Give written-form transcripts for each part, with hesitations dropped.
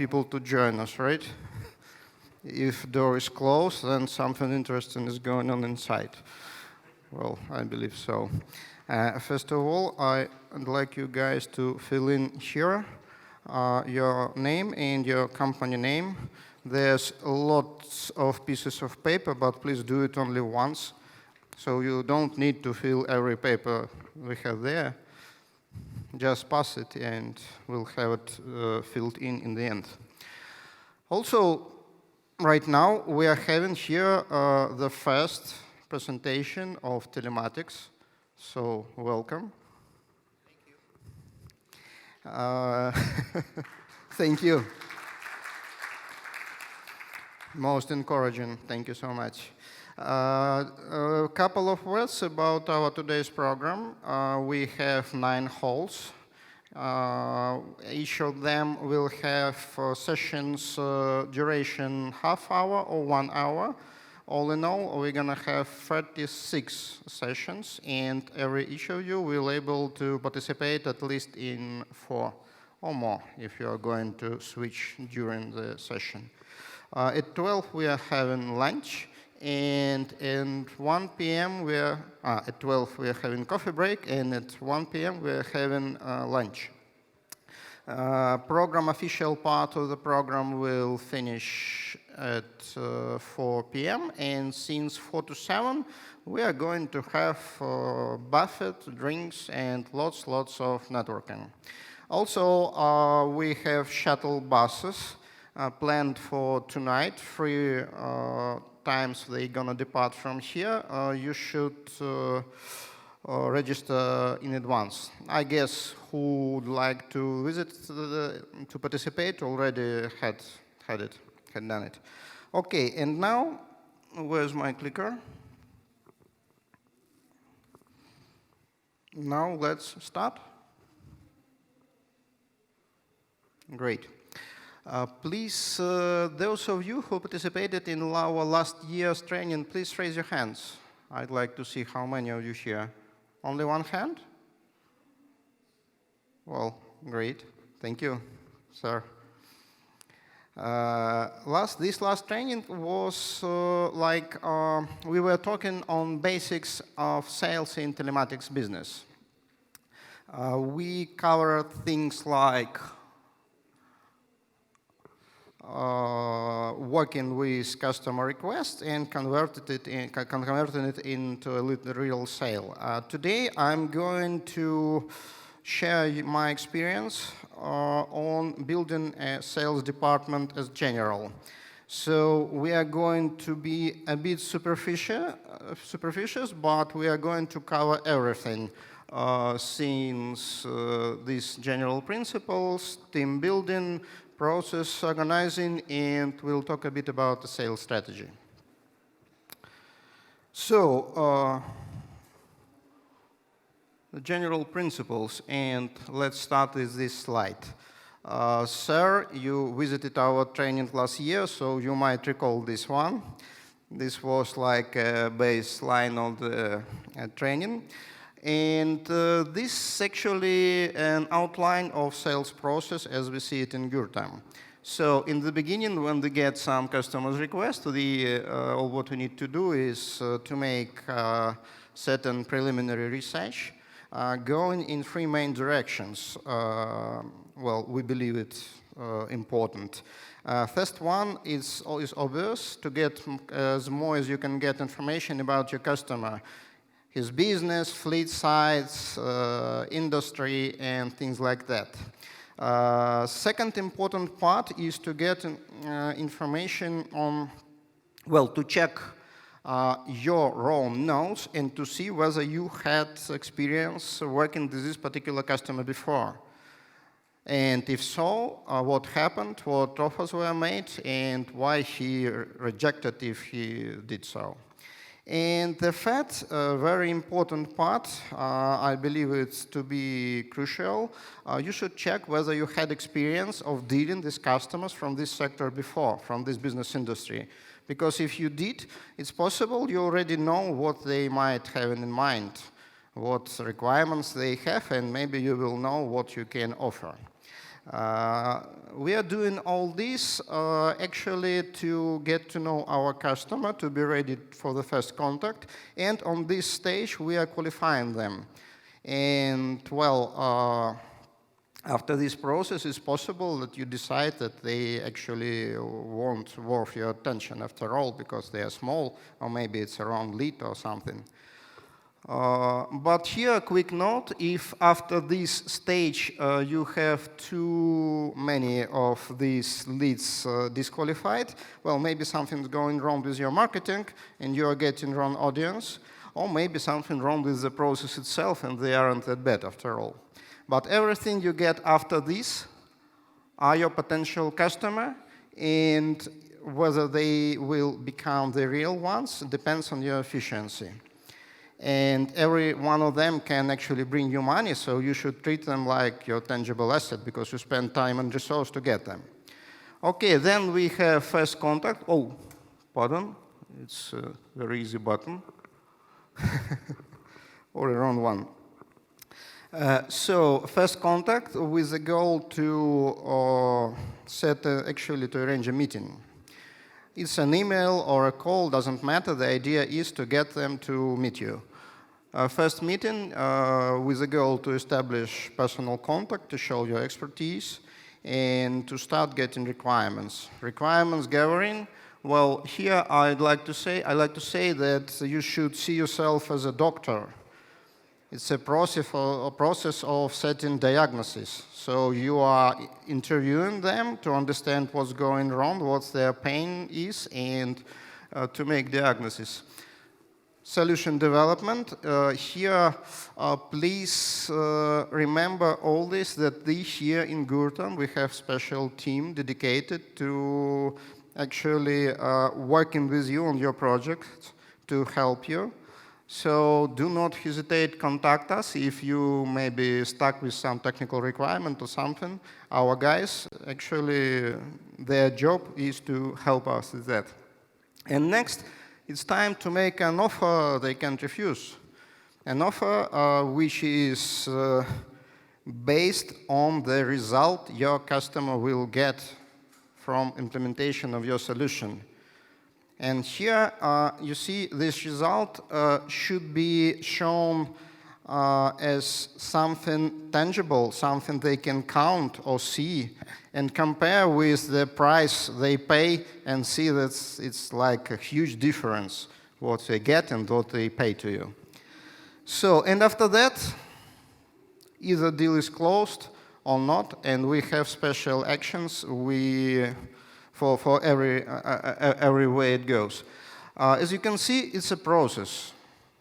people to join us, right? If door is closed, then something interesting is going on inside. Well, I believe so. First of all, I'd like you guys to fill in here your name and your company name. There's lots of pieces of paper, but please do it only once. So you don't need to fill every paper we have there. Just pass it and we'll have it filled in the end. Also, right now we are having here the first presentation of telematics. So welcome. Thank you. Thank you. Most encouraging. Thank you so much. A couple of words about our today's program. We have 9 halls. Each of them will have sessions duration half hour or 1 hour. All in all, we're going to have 36 sessions, and each of you will able to participate at least in 4 or more if you are going to switch during the session. At 12, we are having lunch. And at 1 p.m. At 12 we are having coffee break, and at 1 p.m. we are having lunch. Official part of the program will finish at 4 p.m. and since 4 to 7 we are going to have buffet, drinks, and lots of networking. Also, we have shuttle buses planned for tonight. 3 times they're gonna depart from here. You should register in advance. I guess who would like to visit to participate already had done it. Okay, and now where's my clicker? Now let's start. Great. Please, those of you who participated in our last year's training, please raise your hands. I'd like to see how many of you here. Only 1 hand? Well, great. Thank you, sir. This last training was we were talking on basics of sales in telematics business. We covered things like working with customer requests and converting it into a real sale. Today I'm going to share my experience on building a sales department as general. So we are going to be a bit superficial, but we are going to cover everything since these general principles, team building, process organizing, and we'll talk a bit about the sales strategy. So, the general principles, and let's start with this slide. Sir, you visited our training last year, so you might recall this one. This was like a baseline of the training. And this is actually an outline of sales process as we see it in Gurtam. So in the beginning, when we get some customers' request, all what we need to do is to make certain preliminary research going in 3 main directions. Well, we believe it's important. First one is obvious, to get as more as you can get information about your customer. His business, fleet size, industry, and things like that. Second important part is to get information on, well, to check your own notes and to see whether you had experience working with this particular customer before. And if so, what happened, what offers were made, and why he rejected if he did so. And the third, very important part, I believe it's to be crucial, you should check whether you had experience of dealing with customers from this sector before, from this business industry. Because if you did, it's possible you already know what they might have in mind, what requirements they have, and maybe you will know what you can offer. We are doing all this actually to get to know our customer, to be ready for the first contact, and on this stage we are qualifying them. And well, after this process, it's possible that you decide that they actually won't worth your attention after all because they are small, or maybe it's a wrong lead or something. But here a quick note, if after this stage you have too many of these leads disqualified, well, maybe something's going wrong with your marketing and you are getting wrong audience, or maybe something wrong with the process itself and they aren't that bad after all. But everything you get after this are your potential customer, and whether they will become the real ones depends on your efficiency. And every one of them can actually bring you money, so you should treat them like your tangible asset because you spend time and resource to get them. Okay, then we have first contact. Oh, pardon, it's a very easy button. Or a wrong one. So first contact with the goal to actually to arrange a meeting. It's an email or a call, doesn't matter. The idea is to get them to meet you. First meeting with the goal to establish personal contact, to show your expertise, and to start getting requirements. Requirements gathering. Well, here I like to say that you should see yourself as a doctor. It's a process of setting diagnosis. So you are interviewing them to understand what's going wrong, what their pain is, and to make diagnosis. Solution development. Here, please remember all this, that this year in Gurtam we have special team dedicated to actually working with you on your project to help you. So do not hesitate, contact us if you may be stuck with some technical requirement or something. Our guys, actually, their job is to help us with that. And next, it's time to make an offer they can't refuse. An offer which is based on the result your customer will get from implementation of your solution. And here, you see this result should be shown as something tangible, something they can count or see, and compare with the price they pay and see that it's like a huge difference what they get and what they pay to you. So, and after that, either deal is closed or not, and we have special actions for every way it goes. As you can see, it's a process,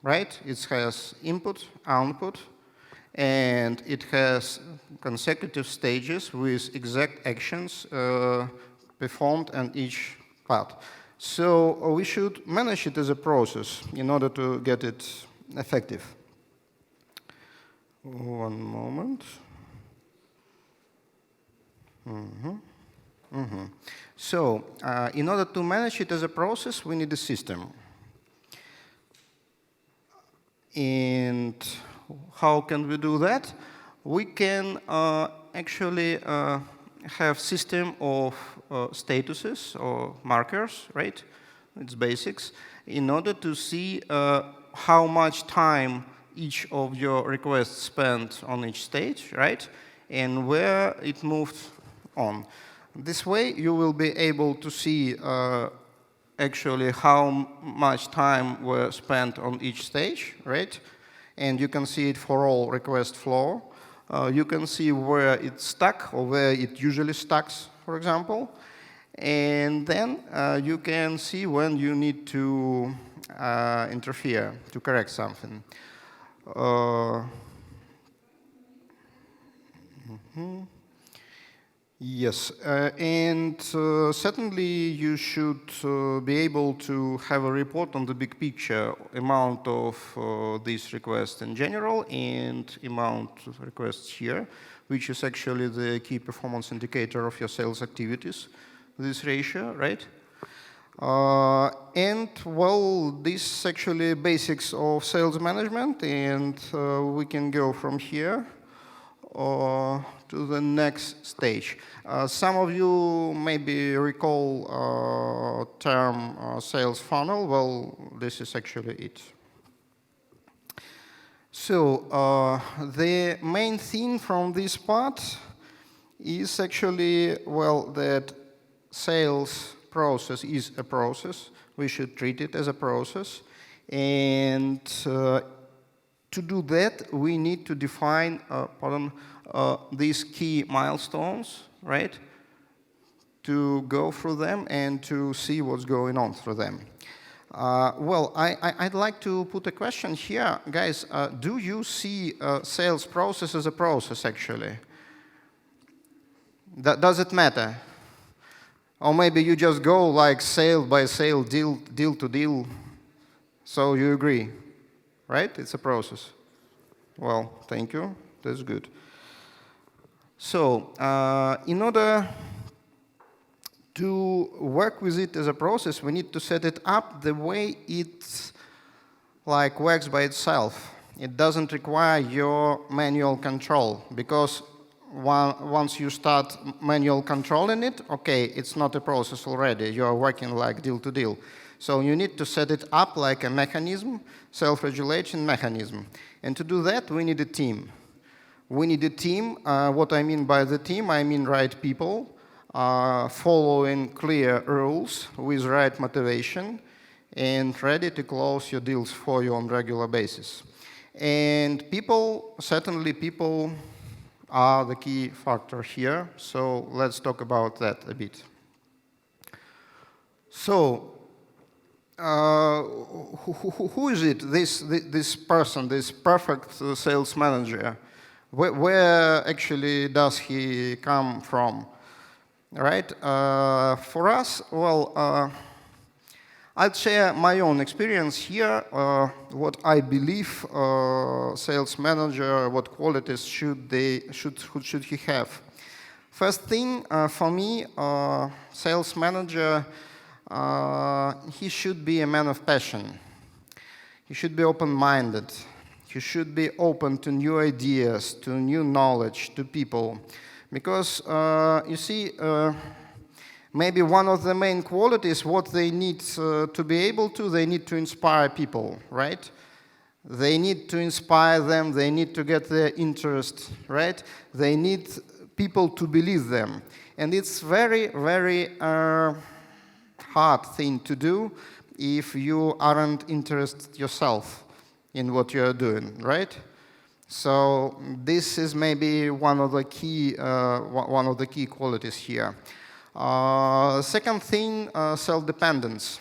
right? It has input, output, and it has consecutive stages with exact actions performed on each part. So we should manage it as a process in order to get it effective. One moment. So, in order to manage it as a process, we need a system. And how can we do that? We can actually have system of statuses or markers, right? It's basics, in order to see how much time each of your requests spent on each stage, right? And where it moved on. This way, you will be able to see actually how much time were spent on each stage, right? And you can see it for all request flow. You can see where it's stuck or where it usually stucks, for example. And then you can see when you need to interfere to correct something. Yes, and certainly you should be able to have a report on the big picture, amount of these requests in general and amount of requests here, which is actually the key performance indicator of your sales activities, this ratio, right? And well, this is actually basics of sales management, and we can go from here to the next stage. Some of you maybe recall term sales funnel. Well, this is actually it. So the main theme from this part is actually, well, that sales process is a process. We should treat it as a process. And to do that, we need to define, these key milestones, right? To go through them and to see what's going on through them. Well, I'd like to put a question here. Guys, do you see sales process as a process, actually? Does it matter? Or maybe you just go like sale by sale, deal to deal. So you agree, right? It's a process. Well, thank you. That's good. So in order to work with it as a process, we need to set it up the way it like works by itself. It doesn't require your manual control, because once you start manual controlling it, okay, it's not a process already. You're working like deal to deal. So you need to set it up like a mechanism, self-regulation mechanism. And to do that, we need a team. We need a team. What I mean by the team, I mean right people, following clear rules with right motivation, and ready to close your deals for you on regular basis. And people, certainly people, are the key factor here. So let's talk about that a bit. So who is it, this person, this perfect sales manager? Where actually does he come from? Right? For us, well, I'll share my own experience here, what I believe sales manager, what qualities should he have. First thing, for me, sales manager, he should be a man of passion. He should be open-minded. He should be open to new ideas, to new knowledge, to people. Because, you see, maybe one of the main qualities, what they need to be able to, they need to inspire people, right? They need to inspire them, they need to get their interest, right? They need people to believe them. And it's very, very hard thing to do if you aren't interested yourself in what you're doing, right? So this is maybe one of the key qualities here. Second thing, self-dependence.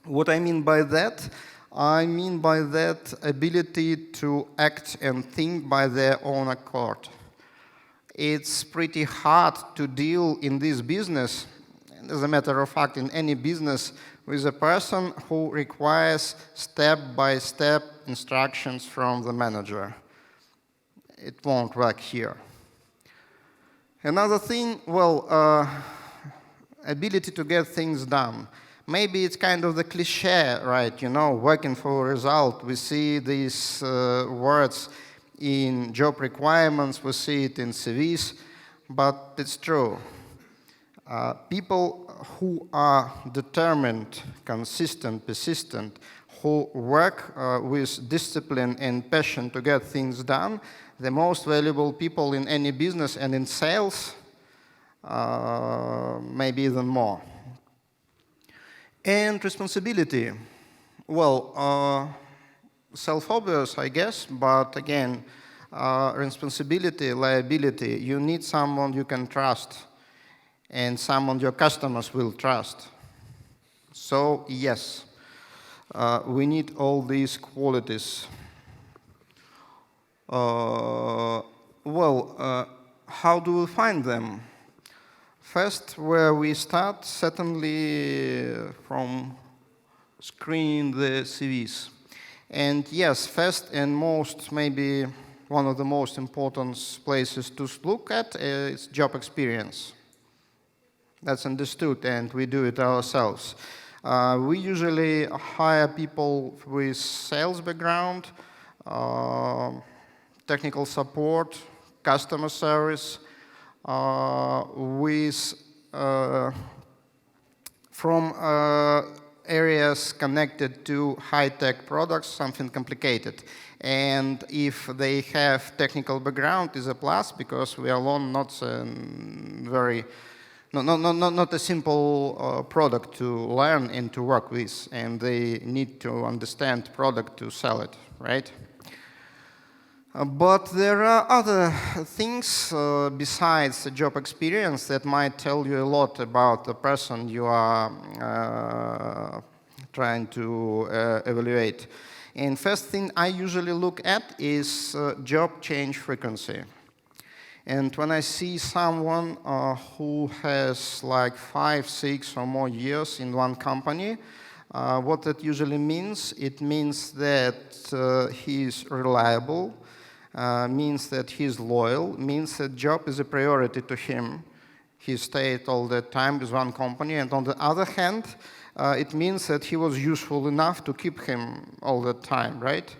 What I mean by that? I mean by that ability to act and think by their own accord. It's pretty hard to deal in this business, and as a matter of fact, in any business, with a person who requires step-by-step instructions from the manager. It won't work here. Another thing, well, ability to get things done. Maybe it's kind of the cliche, right? You know, working for a result. We see these words in job requirements, we see it in CVs, but it's true. People who are determined, consistent, persistent, who work with discipline and passion to get things done, the most valuable people in any business and in sales, maybe even more. And responsibility. Well, self-obvious, I guess, but again, responsibility, liability, you need someone you can trust and someone your customers will trust. So, yes, we need all these qualities. How do we find them? First, where we start, certainly from screening the CVs. And yes, first and most, maybe one of the most important places to look at is job experience. That's understood, and we do it ourselves. We usually hire people with sales background, technical support, customer service, from areas connected to high-tech products, something complicated. And if they have technical background, is a plus, because we are alone not not a simple product to learn and to work with, and they need to understand product to sell it, right? But there are other things besides the job experience that might tell you a lot about the person you are trying to evaluate. And first thing I usually look at is job change frequency. And when I see someone who has like 5, 6 or more years in one company, what that usually means, it means that he is reliable, means that he's loyal, means that job is a priority to him. He stayed all the time with one company, and on the other hand, it means that he was useful enough to keep him all the time, right?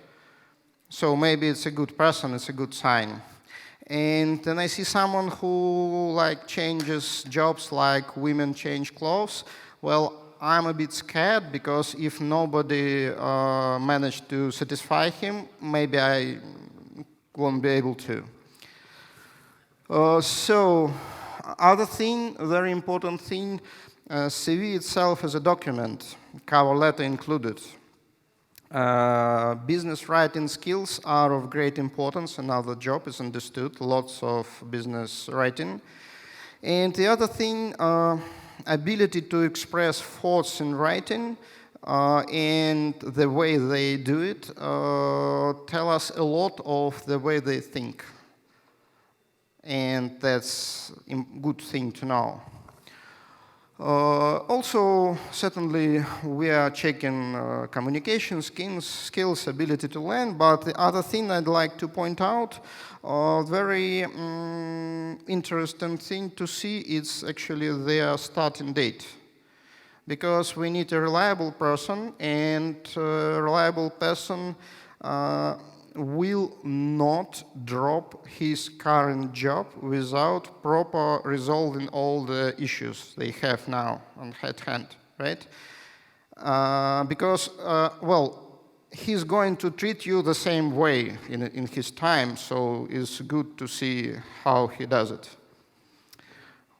So maybe it's a good person, it's a good sign. And then I see someone who like changes jobs like women change clothes. Well, I'm a bit scared, because if nobody managed to satisfy him, maybe I won't be able to. So, other thing, very important thing, CV itself is a document, cover letter included. Business writing skills are of great importance. Another job is understood, lots of business writing. And the other thing, ability to express thoughts in writing and the way they do it tell us a lot of the way they think. And that's a good thing to know. Also, certainly, we are checking communication skills, ability to learn, but the other thing I'd like to point out, very interesting thing to see is actually their starting date. Because we need a reliable person, and a reliable person will not drop his current job without proper resolving all the issues they have now on hand, right? Because, well, he's going to treat you the same way in his time, so it's good to see how he does it.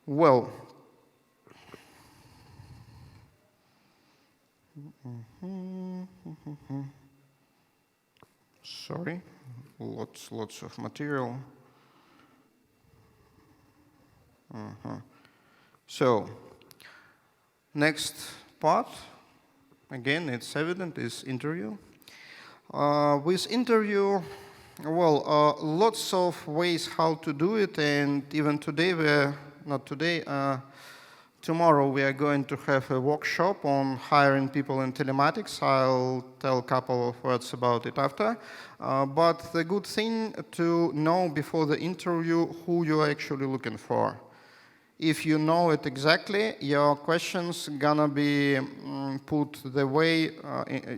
Well, sorry, lots of material. So, next part, again, it's evident, is interview. With interview, well, lots of ways how to do it, and even today, tomorrow we are going to have a workshop on hiring people in telematics. I'll tell a couple of words about it after. But the good thing to know before the interview who you're actually looking for. If you know it exactly, your questions gonna be put the way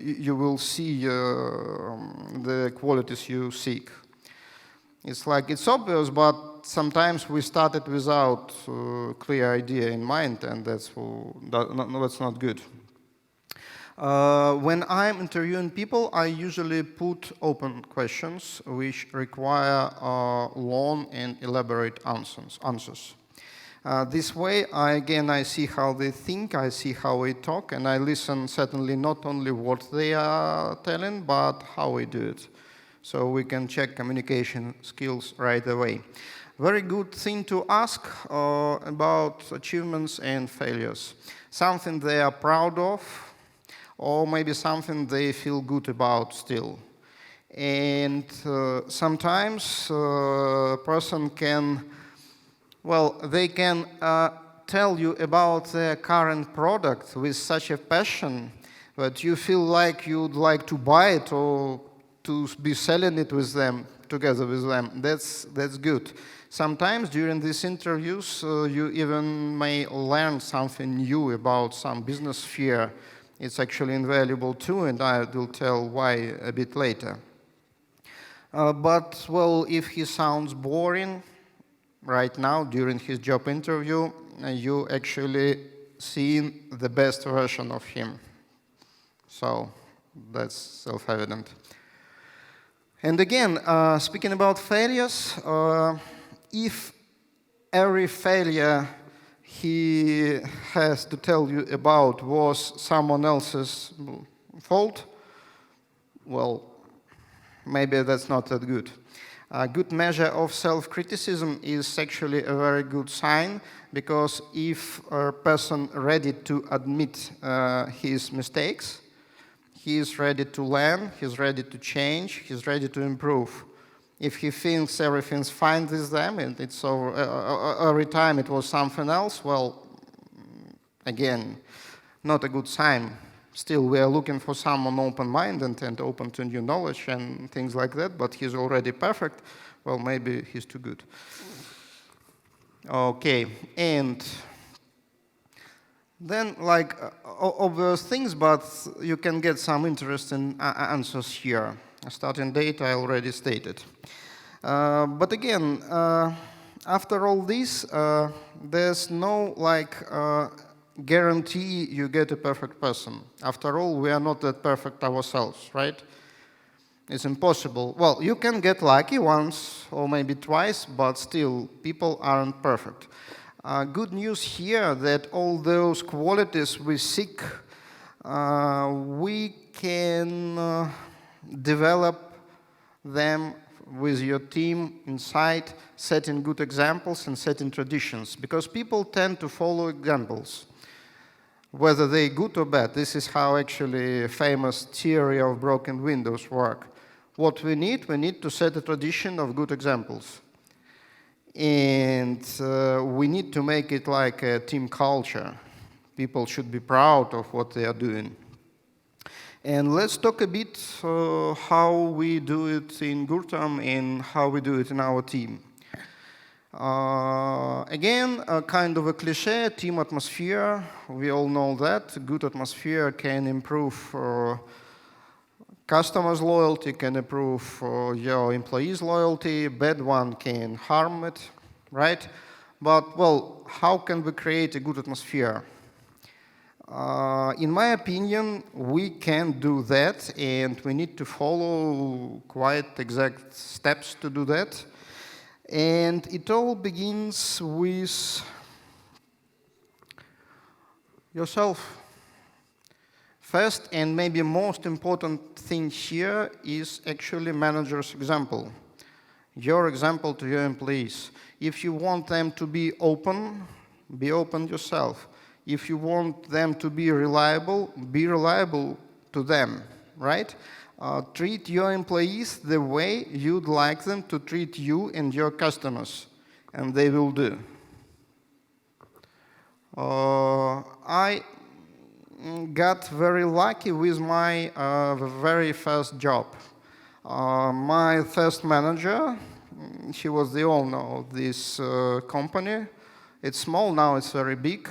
you will see the qualities you seek. It's like, it's obvious, but sometimes we started without clear idea in mind, and that's not good. When I'm interviewing people, I usually put open questions which require long and elaborate answers. This way, I see how they think, I see how they talk, and I listen certainly not only what they are telling, but how we do it. So we can check communication skills right away. Very good thing to ask about achievements and failures. Something they are proud of, or maybe something they feel good about still. And sometimes a person can, well, they can tell you about their current product with such a passion that you feel like you'd like to buy it or to be selling it with them, together with them. That's good. Sometimes during these interviews, you even may learn something new about some business sphere. It's actually invaluable too, and I will tell why a bit later. But, well, if he sounds boring right now during his job interview, you actually seeing the best version of him. So that's self-evident. And again, speaking about failures, if every failure he has to tell you about was someone else's fault, well, maybe that's not that good. A good measure of self-criticism is actually a very good sign, because if a person ready to admit his mistakes, he is ready to learn, he's ready to change, he's ready to improve. If he thinks everything's fine with them and it's over, every time it was something else, well, again, not a good sign. Still, we are looking for someone open-minded and open to new knowledge and things like that, but he's already perfect. Well, maybe he's too good. Okay, and then, like, obvious things, but you can get some interesting answers here. Starting date I already stated. But again, after all this, there's no, like, guarantee you get a perfect person. After all, we are not that perfect ourselves, right? It's impossible. Well, you can get lucky once or maybe twice, but still, people aren't perfect. Good news here that all those qualities we seek, we can develop them with your team inside, setting good examples and setting traditions, because people tend to follow examples, whether they're good or bad. This is how actually famous theory of broken windows work. What we need to set a tradition of good examples. And we need to make it like a team culture. People should be proud of what they are doing. And let's talk a bit how we do it in Gurtam and how we do it in our team. Again, a kind of a cliche, team atmosphere. We all know that. Good atmosphere can improve customers' loyalty, can improve your employees' loyalty. Bad one can harm it, right? But, well, how can we create a good atmosphere? In my opinion, we can do that, and we need to follow quite exact steps to do that. And it all begins with yourself. First, and maybe most important thing here is actually manager's example. Your example to your employees. If you want them to be open yourself. If you want them to be reliable to them, right? Treat your employees the way you'd like them to treat you and your customers, and they will do. I got very lucky with my very first job. My first manager, he was the owner of this company. It's small now, it's very big.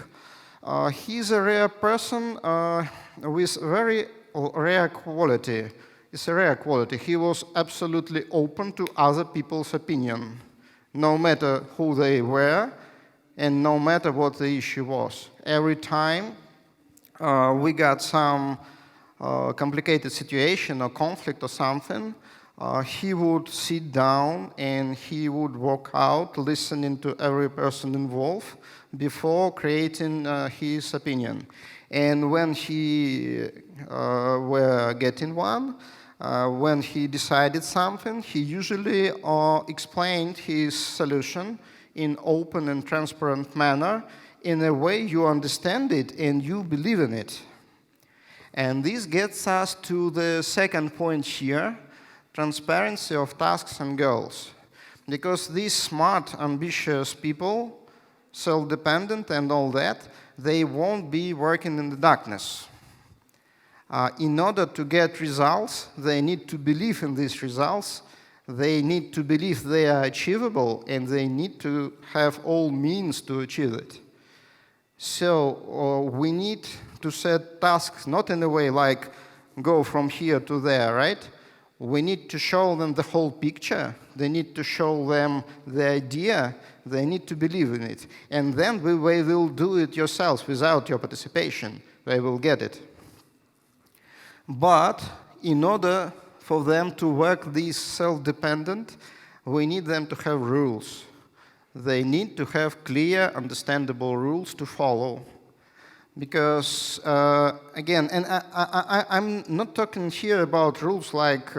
He's a rare person with very rare quality. It's a rare quality. He was absolutely open to other people's opinion, no matter who they were and no matter what the issue was. Every time we got some complicated situation or conflict or something, he would sit down and he would walk out listening to every person involved before creating his opinion. And when he were getting one, when he decided something, he usually explained his solution in open and transparent manner in a way you understand it and you believe in it. And this gets us to the second point here, transparency of tasks and goals. Because these smart, ambitious people, self-dependent and all that, they won't be working in the darkness. In order to get results, they need to believe in these results, they need to believe they are achievable, and they need to have all means to achieve it. So we need to set tasks not in a way like go from here to there, right? We need to show them the whole picture. They need to show them the idea. They need to believe in it. And then they will do it yourselves without your participation. They will get it. But in order for them to work this self-dependent, we need them to have rules. They need to have clear, understandable rules to follow. Because, again, and I'm not talking here about rules like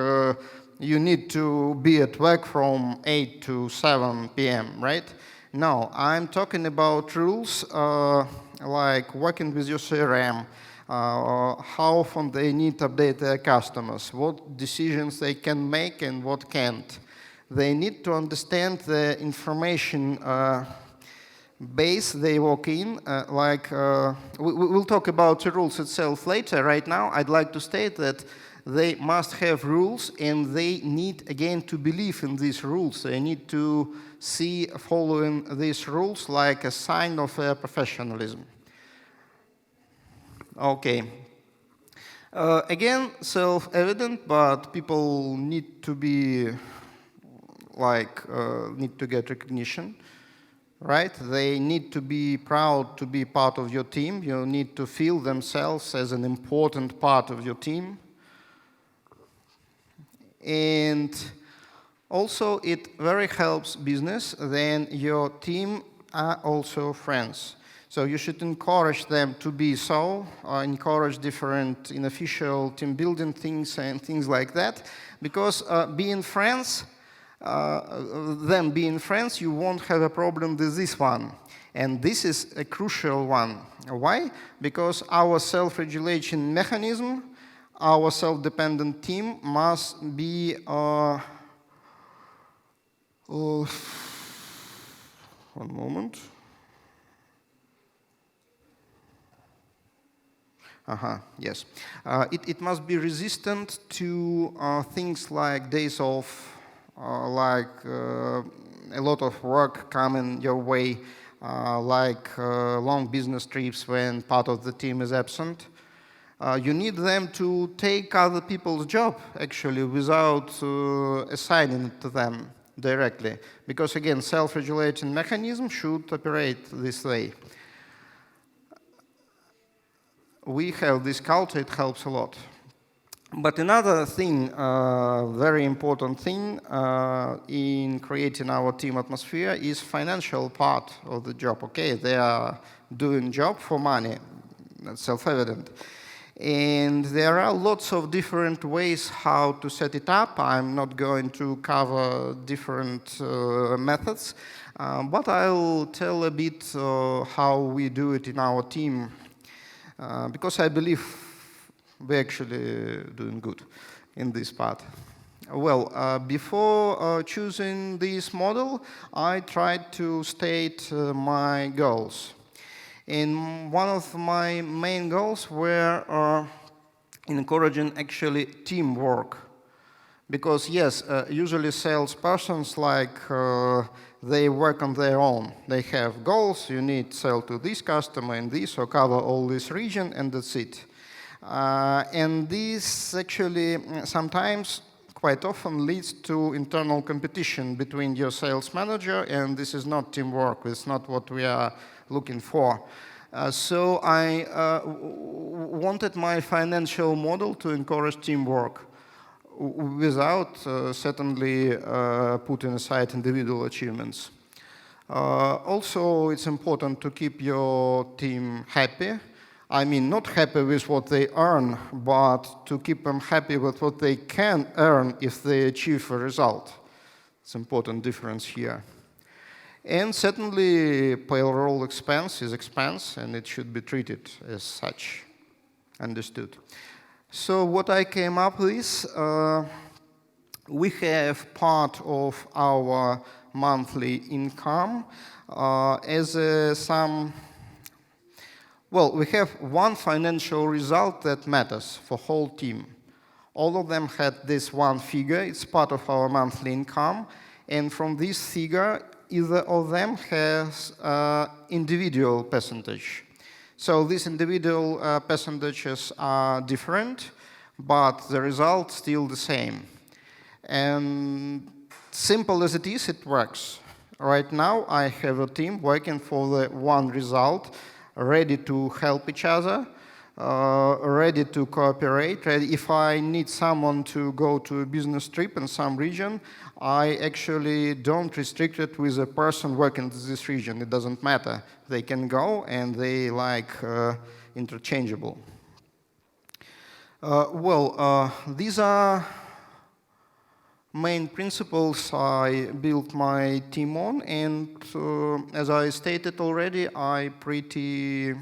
you need to be at work from 8 to 7 p.m., right? No, I'm talking about rules like working with your CRM, how often they need to update their customers, what decisions they can make and what can't. They need to understand the information base they work in, we'll talk about the rules itself later. Right now, I'd like to state that they must have rules, and they need, again, to believe in these rules. They need to see following these rules like a sign of professionalism. Okay. Again, self-evident, but people need to be, need to get recognition. Right? They need to be proud to be part of your team. You need to feel themselves as an important part of your team. And also, it very helps business. Then your team are also friends. So you should encourage them to be so, encourage different unofficial team building things and things like that. Because being friends, them being friends, you won't have a problem with this one. And this is a crucial one. Why? Because our self-regulation mechanism, our self-dependent team must be one moment. Yes. It must be resistant to things like days off, a lot of work coming your way, long business trips when part of the team is absent. You need them to take other people's job, actually, without assigning it to them directly. Because, again, self-regulating mechanism should operate this way. We have this culture, it helps a lot. But another thing, very important thing in creating our team atmosphere is financial part of the job. Okay, they are doing job for money, that's self-evident. And there are lots of different ways how to set it up. I'm not going to cover different methods, but I'll tell a bit how we do it in our team, because I believe we're actually doing good in this part. Well, before choosing this model, I tried to state my goals. And one of my main goals were encouraging actually teamwork. Because yes, usually salespersons they work on their own. They have goals, you need to sell to this customer and this, or cover all this region, and that's it. And this actually sometimes, quite often, leads to internal competition between your sales manager, and this is not teamwork. It's not what we are looking for. So I wanted my financial model to encourage teamwork without certainly putting aside individual achievements. Also, it's important to keep your team happy. I mean, not happy with what they earn, but to keep them happy with what they can earn if they achieve a result. It's an important difference here. And certainly, payroll expense is expense, and it should be treated as such. Understood. So what I came up with, we have part of our monthly income as well, we have one financial result that matters for whole team. All of them had this one figure. It's part of our monthly income. And from this figure, either of them has individual percentage. So these individual percentages are different, but the result still the same. And simple as it is, it works. Right now, I have a team working for the one result, ready to help each other, ready to cooperate. Ready. If I need someone to go to a business trip in some region, I actually don't restrict it with a person working in this region. It doesn't matter. They can go, and they interchangeable. These are main principles I built my team on, and as I stated already, I'm pretty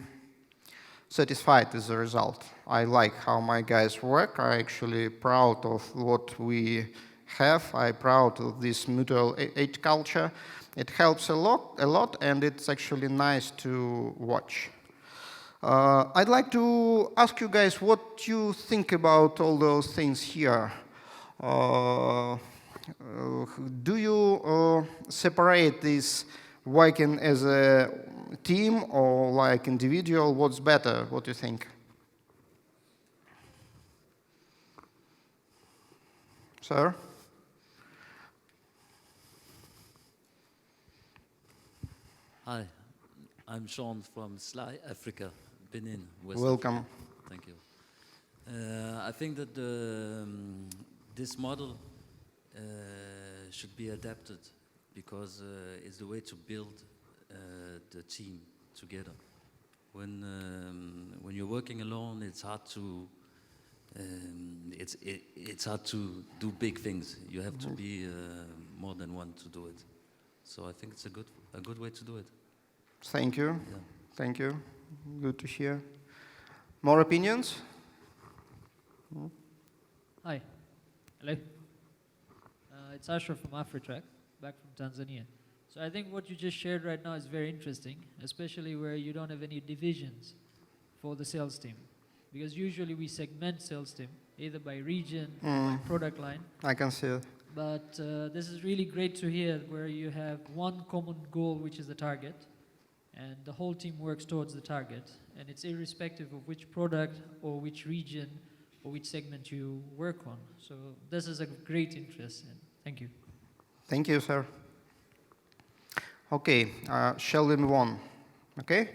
satisfied with the result. I like how my guys work. I'm actually proud of what we have. I'm proud of this mutual aid culture. It helps a lot, and it's actually nice to watch. I'd like to ask you guys what you think about all those things here. Do you separate this working as a team or like individual? What's better? What do you think? Sir? Hi, I'm Sean from Sly, Africa, Benin, West Welcome. Africa. Thank you. I think that this model should be adapted because it's the way to build the team together. When you're working alone, it's hard to it's hard to do big things. You have to be more than one to do it. So I think it's a good way to do it. Thank you. Yeah. Thank you. Good to hear. More opinions? Hi. Hello. It's Asher from Afritrack, back from Tanzania. So I think what you just shared right now is very interesting, especially where you don't have any divisions for the sales team. Because usually we segment sales team, either by region or by product line. I can see it. But this is really great to hear where you have one common goal, which is the target, and the whole team works towards the target. And it's irrespective of which product or which region or which segment you work on. So this is a great interest. And thank you. Thank you, sir. Okay, shall we move on? Okay.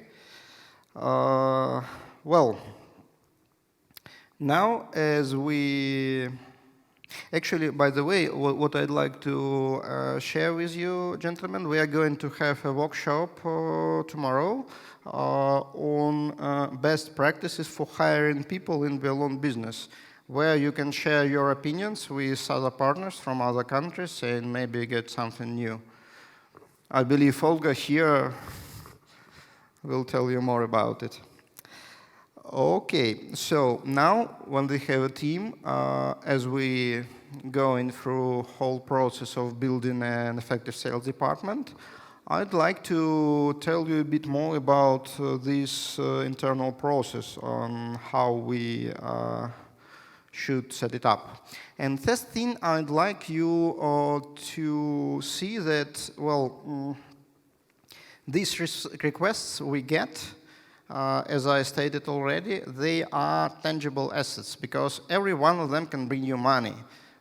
Well, now as we actually, by the way, what I'd like to share with you, gentlemen, we are going to have a workshop tomorrow on best practices for hiring people in the loan business, where you can share your opinions with other partners from other countries and maybe get something new. I believe Olga here will tell you more about it. Okay, so now when we have a team, as we going through whole process of building an effective sales department, I'd like to tell you a bit more about this internal process on how we should set it up. And first thing, I'd like you to see that, well, these requests we get, as I stated already, they are tangible assets because every one of them can bring you money.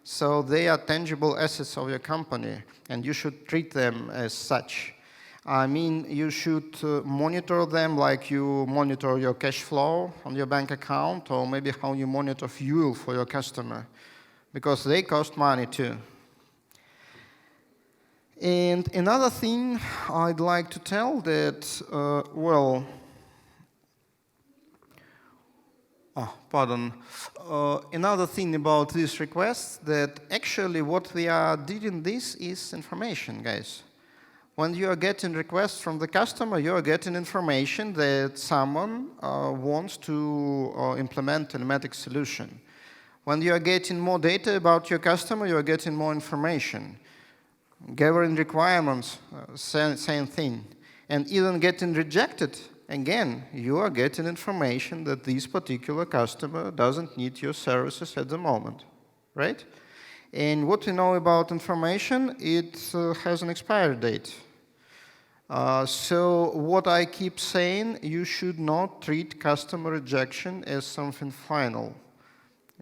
So they are tangible assets of your company, and you should treat them as such. I mean, you should monitor them like you monitor your cash flow on your bank account, or maybe how you monitor fuel for your customer, because they cost money too. And another thing I'd like to tell that, another thing about this request, that actually what we are dealing this is information, guys. When you are getting requests from the customer, you are getting information that someone wants to implement a telematic solution. When you are getting more data about your customer, you are getting more information. Gathering requirements, same thing. And even getting rejected, again, you are getting information that this particular customer doesn't need your services at the moment, right? And what we know about information, it has an expiry date. So what I keep saying, you should not treat customer rejection as something final.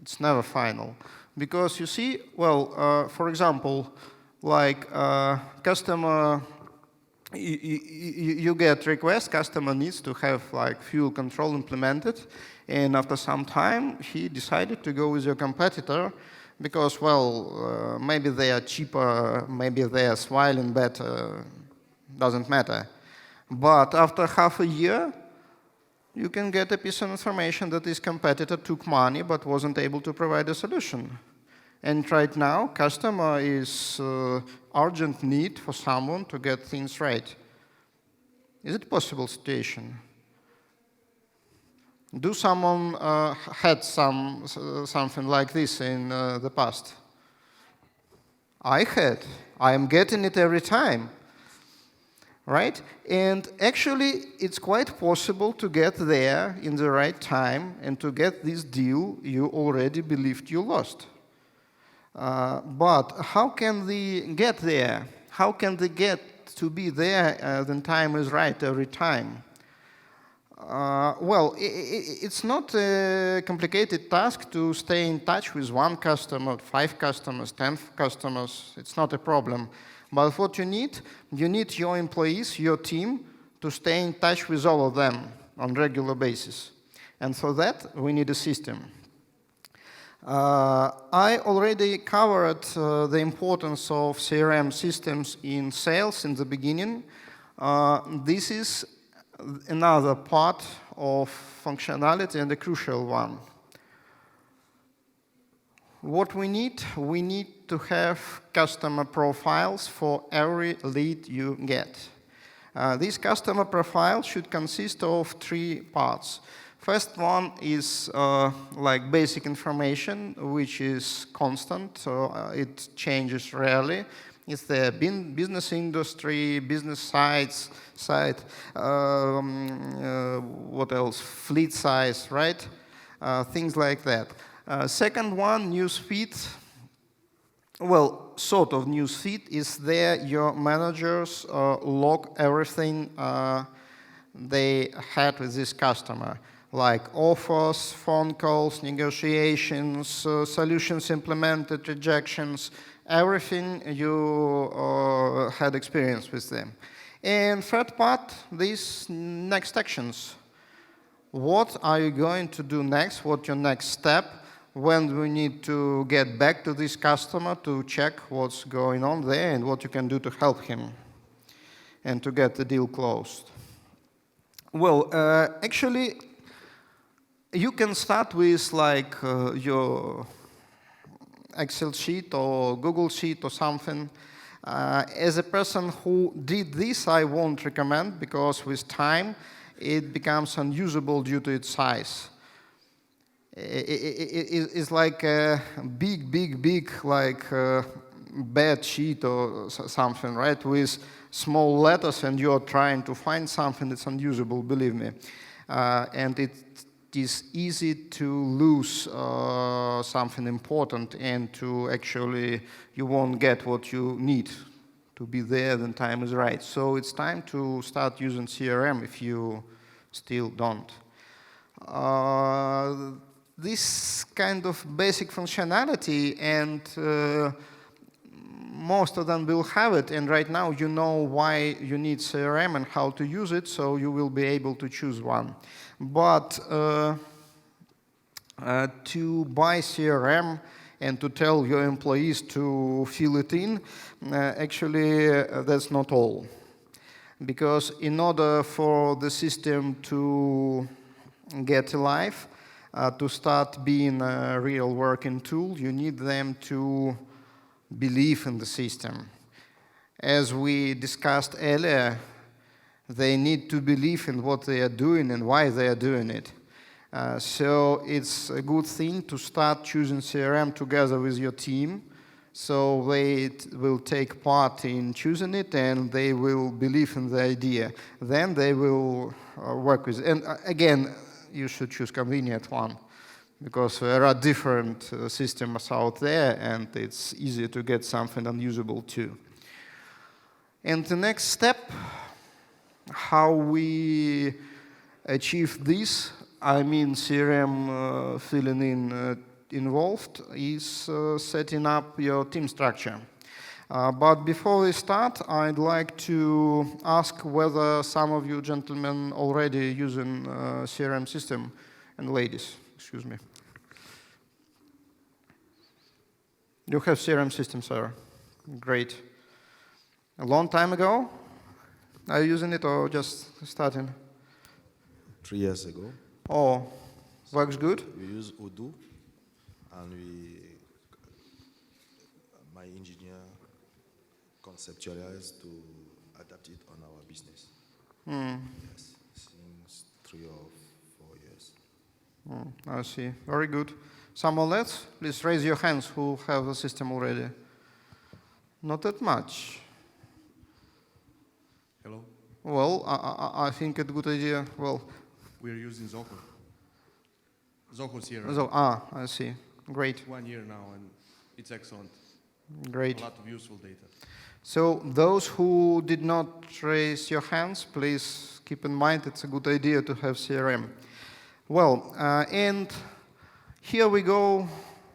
It's never final. Because you see, well, for example, like customer, you get request, customer needs to have like fuel control implemented, and after some time, he decided to go with your competitor because, well, maybe they are cheaper, maybe they are smiling better, doesn't matter. But after half a year, you can get a piece of information that this competitor took money but wasn't able to provide a solution. And right now, customer is urgent need for someone to get things right. Is it possible situation? Do someone had something like this in the past? I had. I am getting it every time. Right? And actually, it's quite possible to get there in the right time and to get this deal you already believed you lost. But how can they get there? How can they get to be there when time is right every time? Well, it's not a complicated task to stay in touch with one customer, 5 customers, 10 customers. It's not a problem. But what you need your employees, your team, to stay in touch with all of them on regular basis. And for that, we need a system. I already covered the importance of CRM systems in sales in the beginning. This is another part of functionality and a crucial one. What we need to have customer profiles for every lead you get. These customer profiles should consist of 3 parts. First one is like basic information, which is constant, so it changes rarely. It's the business industry, business site, what else? Fleet size, right? Things like that. Second one, news feed. Well, sort of news feed is there your managers log everything they had with this customer, like offers, phone calls, negotiations, solutions implemented, rejections, everything you had experience with them. And third part, these next actions. What are you going to do next? What's your next step? When we need to get back to this customer to check what's going on there and what you can do to help him and to get the deal closed. Well, actually, you can start with like your Excel sheet or Google sheet or something. As a person who did this, I won't recommend because with time it becomes unusable due to its size. It's like a big, like bad sheet or something, right? With small letters and you're trying to find something that's unusable, believe me. And it is easy to lose something important and to actually, you won't get what you need to be there when time is right. So it's time to start using CRM if you still don't. This kind of basic functionality, and most of them will have it, and right now you know why you need CRM and how to use it, so you will be able to choose one. But to buy CRM and to tell your employees to fill it in, actually that's not all. Because in order for the system to get alive, to start being a real working tool, you need them to believe in the system. As we discussed earlier, they need to believe in what they are doing and why they are doing it. So it's a good thing to start choosing CRM together with your team, so they will take part in choosing it and they will believe in the idea. Then they will work with it. And again, you should choose convenient one, because there are different systems out there and it's easier to get something unusable too. And the next step, how we achieve this, I mean CRM filling in involved is setting up your team structure. But before we start, I'd like to ask whether some of you gentlemen already using CRM system, and ladies, excuse me. You have CRM system, sir. Great. A long time ago? Are you using it or just starting? 3 years ago. Oh, works good? We use Odoo, and my engineer conceptualized to adapt it on our business. Yes, since 3 or 4 years. I see. Very good. Someone else? Please raise your hands who have the system already. Not that much. Hello, Well, I think it's a good idea. Well, we're using Zoho. Zoho CRM. I see. Great, 1 year now, and it's excellent. great. A lot of useful data. So those who did not raise your hands, please keep in mind it's a good idea to have CRM. Well, and here we go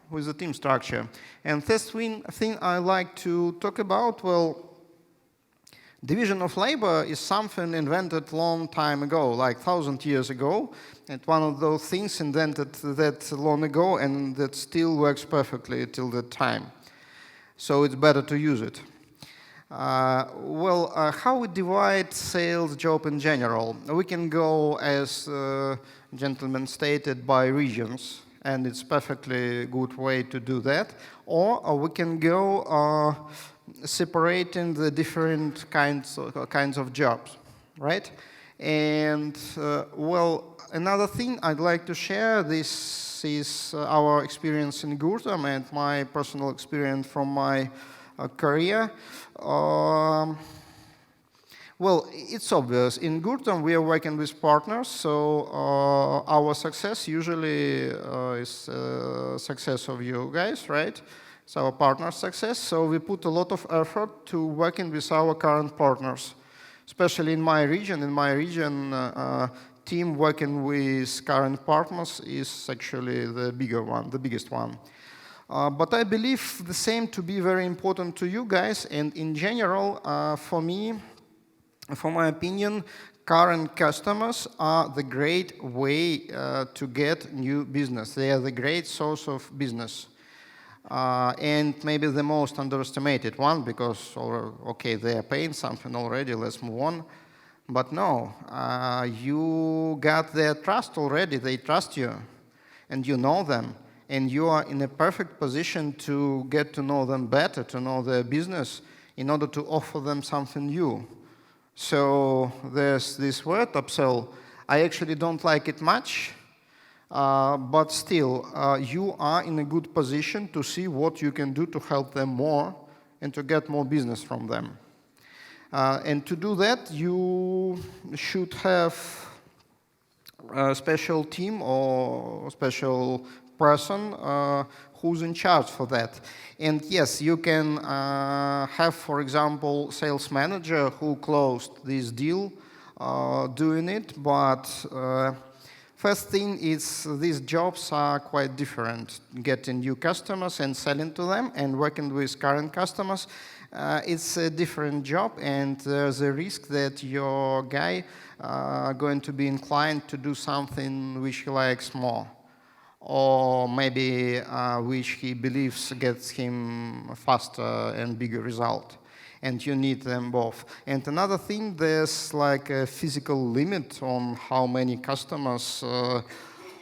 with the team structure. And first thing I like to talk about, well, division of labor is something invented long time ago, like 1,000 years ago. And one of those things invented that long ago and that still works perfectly till that time. So it's better to use it. How we divide sales job in general? We can go, as gentlemen stated, by regions, and it's perfectly good way to do that. Or we can go separating the different kinds of jobs, right? And another thing I'd like to share, this is our experience in Gurtam and my personal experience from my career. It's obvious. In Gurtam, we are working with partners, so our success usually is success of you guys, right? It's our partner success, so we put a lot of effort to working with our current partners, especially in my region. In my region, team working with current partners is actually the biggest one. But I believe the same to be very important to you guys, and in general, for me, for my opinion, current customers are the great way to get new business. They are the great source of business. And maybe the most underestimated one, because, okay, they are paying something already, let's move on. But no, you got their trust already, they trust you, and you know them. And you are in a perfect position to get to know them better, to know their business, in order to offer them something new. So there's this word, upsell. I actually don't like it much, but still, you are in a good position to see what you can do to help them more and to get more business from them. And to do that, you should have a special team or special person who's in charge for that. And yes, you can have, for example, sales manager who closed this deal doing it, but first thing is these jobs are quite different. Getting new customers and selling to them and working with current customers, it's a different job, and there's a risk that your guy going to be inclined to do something which he likes more, or maybe which he believes gets him faster and bigger result. And you need them both. And another thing, there's like a physical limit on how many customers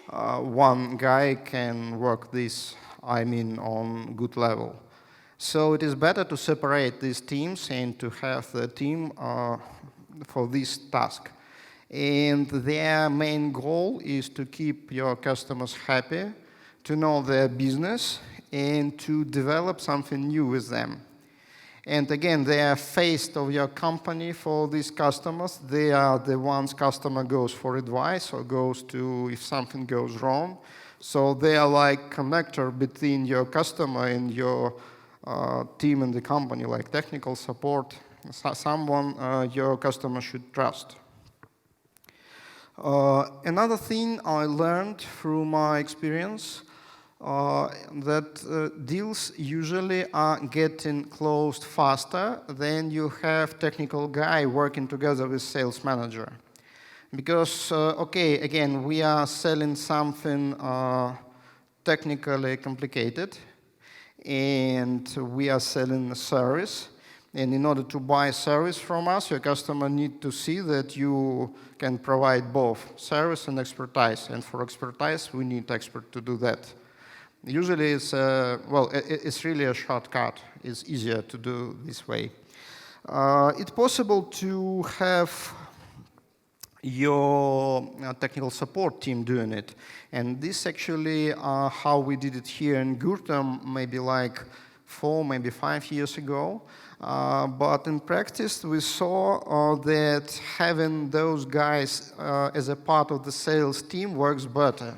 one guy can work this, on good level. So it is better to separate these teams and to have the team for this task. And their main goal is to keep your customers happy, to know their business, and to develop something new with them. And again, they are face of your company for these customers. They are the ones customer goes for advice or goes to if something goes wrong. So they are like connector between your customer and your team in the company, like technical support, someone your customer should trust. Another thing I learned through my experience, that deals usually are getting closed faster than you have technical guy working together with sales manager. Because, okay, again, we are selling something technically complicated, and we are selling a service. And in order to buy service from us, your customer needs to see that you can provide both service and expertise. And for expertise, we need expert to do that. Usually, it's really a shortcut. It's easier to do this way. It's possible to have your technical support team doing it. And this actually how we did it here in Gurtam, maybe like 4, maybe 5 years ago. But in practice, we saw that having those guys as a part of the sales team works better.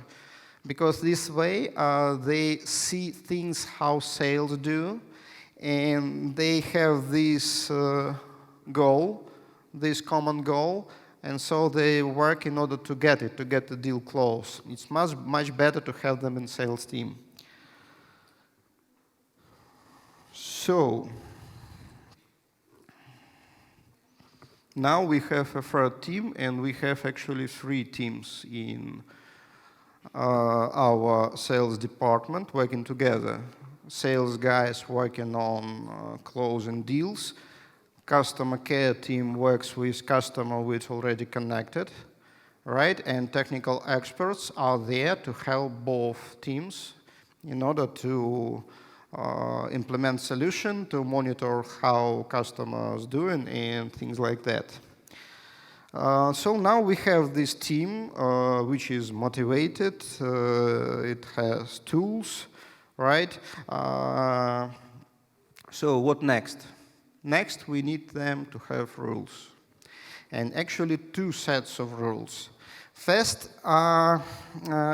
Because this way, they see things how sales do, and they have this goal, this common goal, and so they work in order to get it, to get the deal closed. It's much better to have them in sales team. So, now we have a third team, and we have actually 3 teams in our sales department working together. Sales guys working on closing deals. Customer care team works with customer which already connected, right? And technical experts are there to help both teams in order to implement solution, to monitor how customers doing and things like that. So now we have this team which is motivated, it has tools, right? So what next? Next, we need them to have rules. And actually 2 sets of rules. First are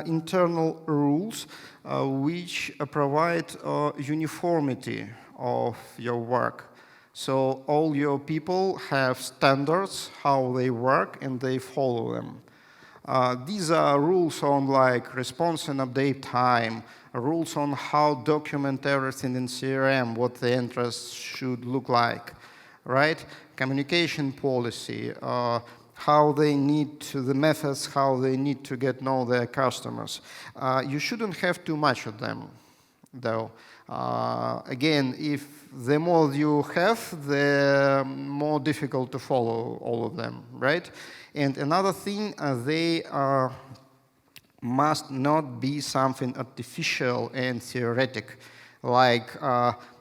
internal rules which provide uniformity of your work. So all your people have standards, how they work, and they follow them. These are rules on like response and update time, rules on how document everything in CRM, what the interests should look like, right? Communication policy, how they need to, the methods, how they need to get know their customers. You shouldn't have too much of them, though. Again, if the more you have, the more difficult to follow all of them, right? And another thing, they must not be something artificial and theoretic, like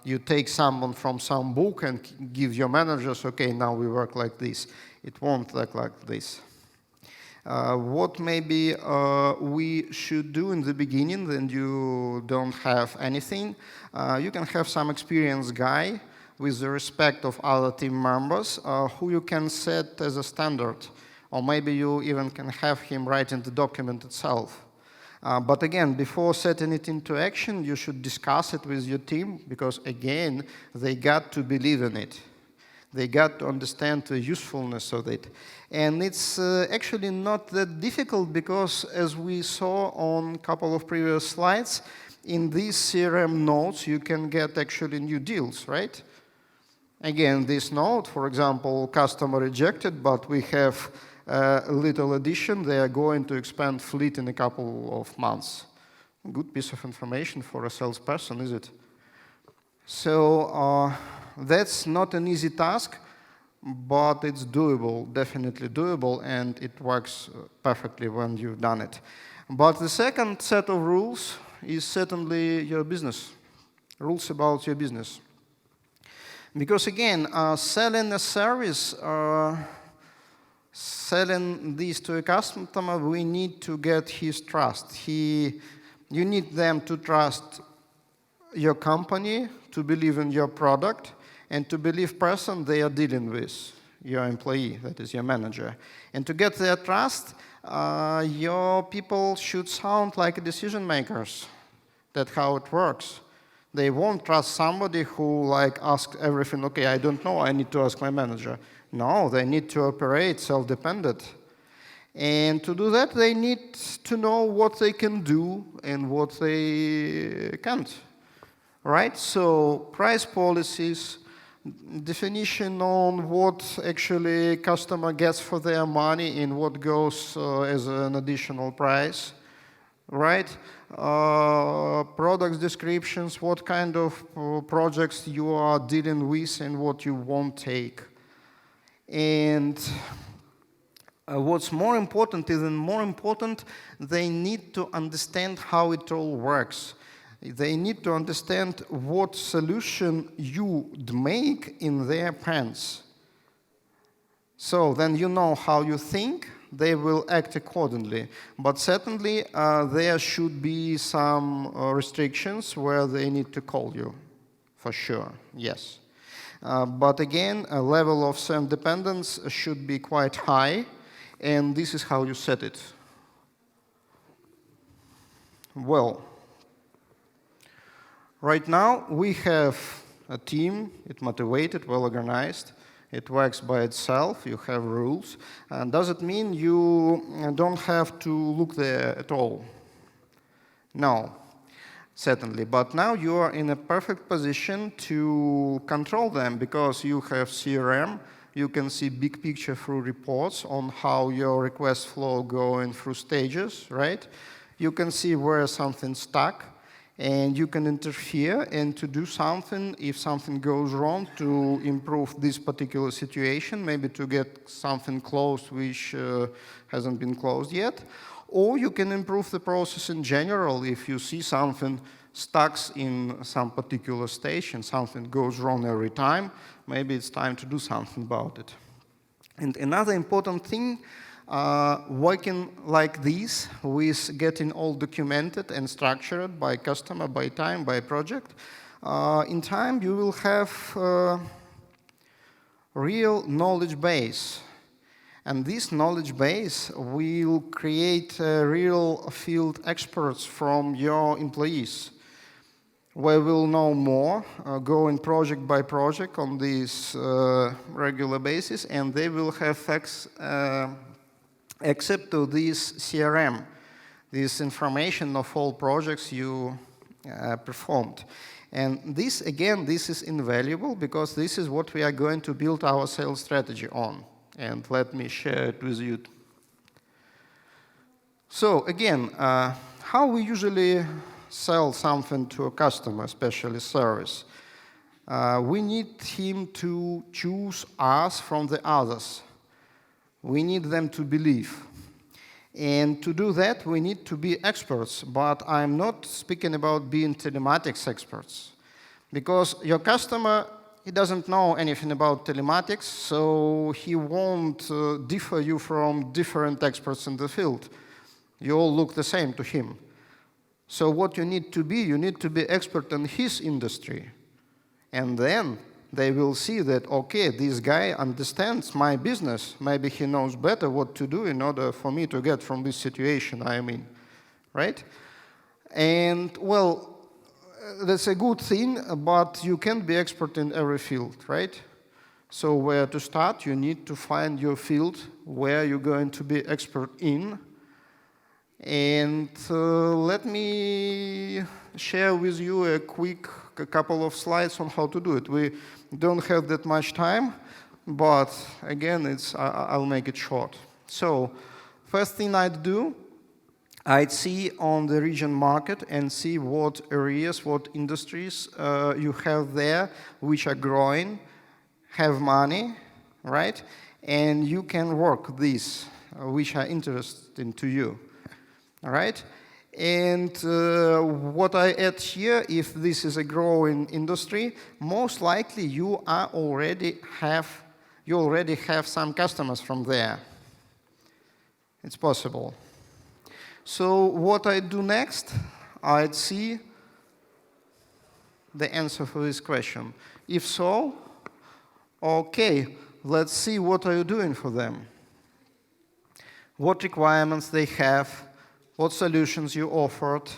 you take someone from some book and give your managers, okay, now we work like this. It won't look like this. What maybe we should do in the beginning when you don't have anything, you can have some experienced guy with the respect of other team members who you can set as a standard. Or maybe you even can have him write in the document itself. But again, before setting it into action, you should discuss it with your team because, again, they got to believe in it. They got to understand the usefulness of it. And it's actually not that difficult because, as we saw on a couple of previous slides, in these CRM nodes, you can get actually new deals, right? Again, this node, for example, customer rejected, but we have a little addition. They are going to expand fleet in a couple of months. Good piece of information for a salesperson, is it? So that's not an easy task, but it's doable, definitely doable, and it works perfectly when you've done it. But the second set of rules is certainly your business, rules about your business. Because again, selling a service, selling this to a customer, we need to get his trust. You need them to trust your company, to believe in your product, and to believe person they are dealing with, your employee, that is your manager. And to get their trust, your people should sound like decision makers. That's how it works. They won't trust somebody who like asks everything, okay, I don't know, I need to ask my manager. No, they need to operate self-dependent. And to do that, they need to know what they can do and what they can't, right? So price policies, definition on what actually customer gets for their money and what goes as an additional price, right? Products descriptions, what kind of projects you are dealing with and what you won't take. And what's more important, even more important, they need to understand how it all works. They need to understand what solution you'd make in their pants. So then you know how you think, they will act accordingly. But certainly there should be some restrictions where they need to call you, for sure, yes. But again, a level of self-dependence should be quite high, and this is how you set it. Well, right now we have a team, it's motivated, well organized. It works by itself, you have rules. And does it mean you don't have to look there at all? No, certainly. But now you are in a perfect position to control them because you have CRM, you can see big picture through reports on how your request flow going through stages, right? You can see where something's stuck, and you can interfere and to do something if something goes wrong to improve this particular situation, maybe to get something closed which hasn't been closed yet. Or you can improve the process in general if you see something stuck in some particular stage and something goes wrong every time, maybe it's time to do something about it. And another important thing, working like this with getting all documented and structured by customer, by time, by project, in time you will have a real knowledge base. And this knowledge base will create real field experts from your employees, where we'll know more, going project by project on this regular basis, and they will have access to this CRM, this information of all projects you performed. And this, again, this is invaluable because this is what we are going to build our sales strategy on. And let me share it with you. So again, how we usually sell something to a customer, especially service. We need him to choose us from the others. We need them to believe. And to do that, we need to be experts. But I'm not speaking about being telematics experts. Because your customer, he doesn't know anything about telematics, so he won't differ you from different experts in the field. You all look the same to him. So what you need to be expert in his industry. And then they will see that, okay, this guy understands my business. Maybe he knows better what to do in order for me to get from this situation I'm in, right? And, well, that's a good thing, but you can't be expert in every field, right? So where to start, you need to find your field where you're going to be expert in. And let me share with you a couple of slides on how to do it. We don't have that much time, but again, I'll make it short. So first thing I'd do, I'd see on the region market and see what areas, what industries you have there which are growing, have money, right? And you can work these which are interesting to you. All right, and what I add here, if this is a growing industry, most likely you already have some customers from there. It's possible. So what I do next, I'd see the answer for this question. If so, okay, let's see what are you doing for them. What requirements they have. What solutions you offered,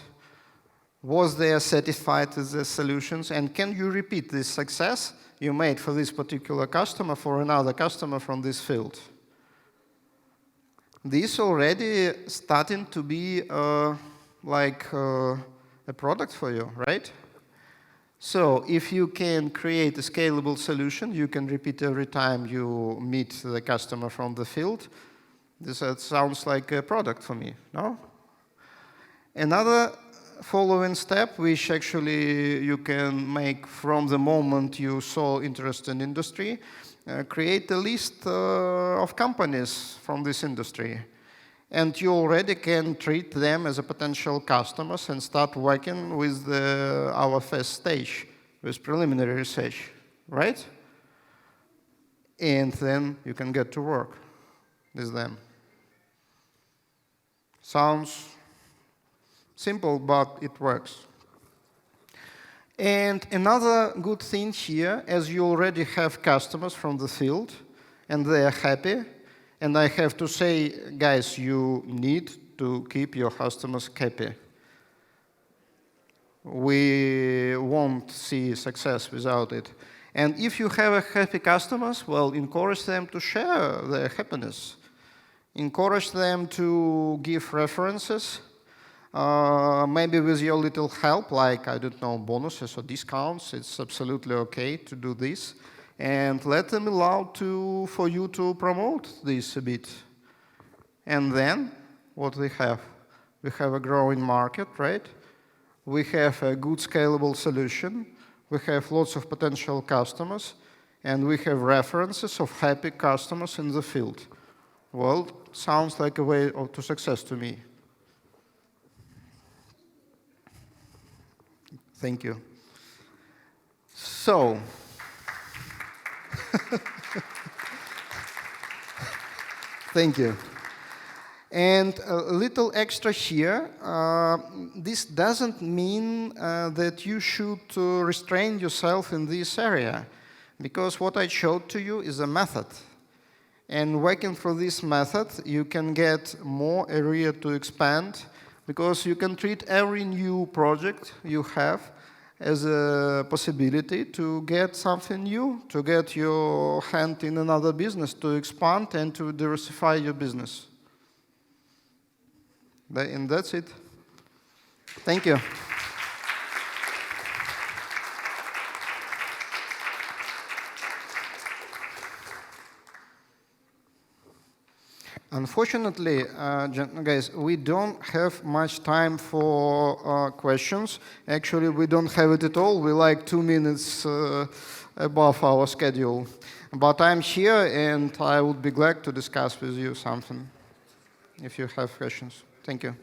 was they satisfied with the solutions, and can you repeat this success you made for this particular customer for another customer from this field? this already starting to be like a product for you, right? So if you can create a scalable solution, you can repeat every time you meet the customer from the field. This sounds like a product for me, no? Another following step, which actually you can make from the moment you saw interest in industry, create a list of companies from this industry. And you already can treat them as a potential customers and start working with our first stage, with preliminary research, right? And then you can get to work with them. Sounds simple, but it works. And another good thing here, as you already have customers from the field, and they are happy, and I have to say, guys, you need to keep your customers happy. We won't see success without it. And if you have happy customers, well, encourage them to share their happiness. Encourage them to give references, maybe with your little help, like, I don't know, bonuses or discounts. It's absolutely okay to do this. And let them allow for you to promote this a bit. And then, what we have? We have a growing market, right? We have a good scalable solution. We have lots of potential customers. And we have references of happy customers in the field. Well, sounds like a way to success to me. Thank you. So, thank you. And a little extra here. This doesn't mean that you should restrain yourself in this area, because what I showed to you is a method. And working through this method, you can get more area to expand, because you can treat every new project you have as a possibility to get something new, to get your hand in another business, to expand and to diversify your business. And that's it. Thank you. Unfortunately, guys, we don't have much time for questions. Actually, we don't have it at all. We're like 2 minutes above our schedule. But I'm here, and I would be glad to discuss with you something if you have questions. Thank you.